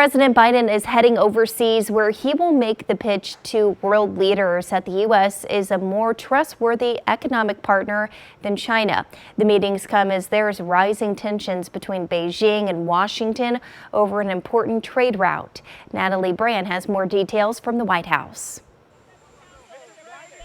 President Biden is heading overseas where he will make the pitch to world leaders that the U.S. is a more trustworthy economic partner than China. The meetings come as there's rising tensions between Beijing and Washington over an important trade route. Natalie Brand has more details from the White House.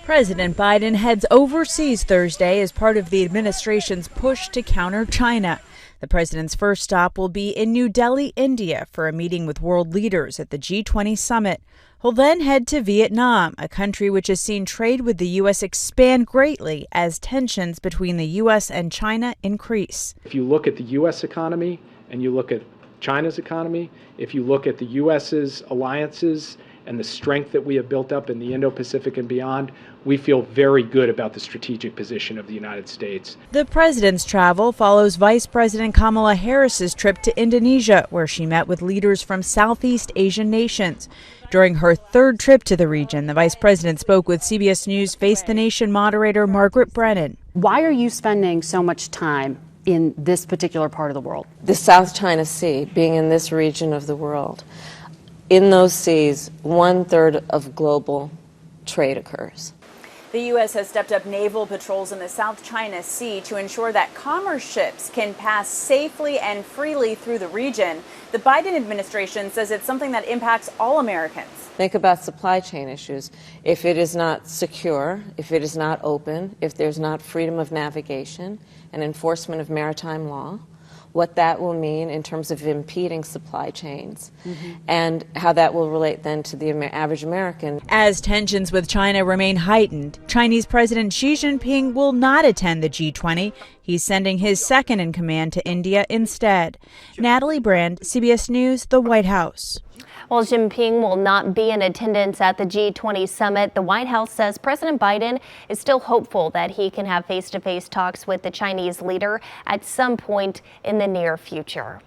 President Biden heads overseas Thursday as part of the administration's push to counter China. The president's first stop will be in New Delhi, India, for a meeting with world leaders at the G-20 summit. He'll then head to Vietnam, a country which has seen trade with the U.S. expand greatly as tensions between the U.S. and China increase. If you look at the U.S. economy and you look at China's economy, if you look at the U.S.'s alliances and the strength that we have built up in the Indo-Pacific and beyond, we feel very good about the strategic position of the United States. The president's travel follows Vice President Kamala Harris's trip to Indonesia, where she met with leaders from Southeast Asian nations. During her third trip to the region, the vice president spoke with CBS News Face the Nation moderator Margaret Brennan. Why are you spending so much time in this particular part of the world? The South China Sea, being in this region of the world, in those seas, 1/3 of global trade occurs. The U.S. has stepped up naval patrols in the South China Sea to ensure that commerce ships can pass safely and freely through the region. The Biden administration says it's something that impacts all Americans. Think about supply chain issues. If it is not secure, if it is not open, if there's not freedom of navigation and enforcement of maritime law, what that will mean in terms of impeding supply chains and how that will relate then to the average American. As tensions with China remain heightened, Chinese President Xi Jinping will not attend the G20. He's sending his second in command to India instead. Natalie Brand, CBS News, the White House. While Jinping will not be in attendance at the G20 summit, the White House says President Biden is still hopeful that he can have face-to-face talks with the Chinese leader at some point in the near future.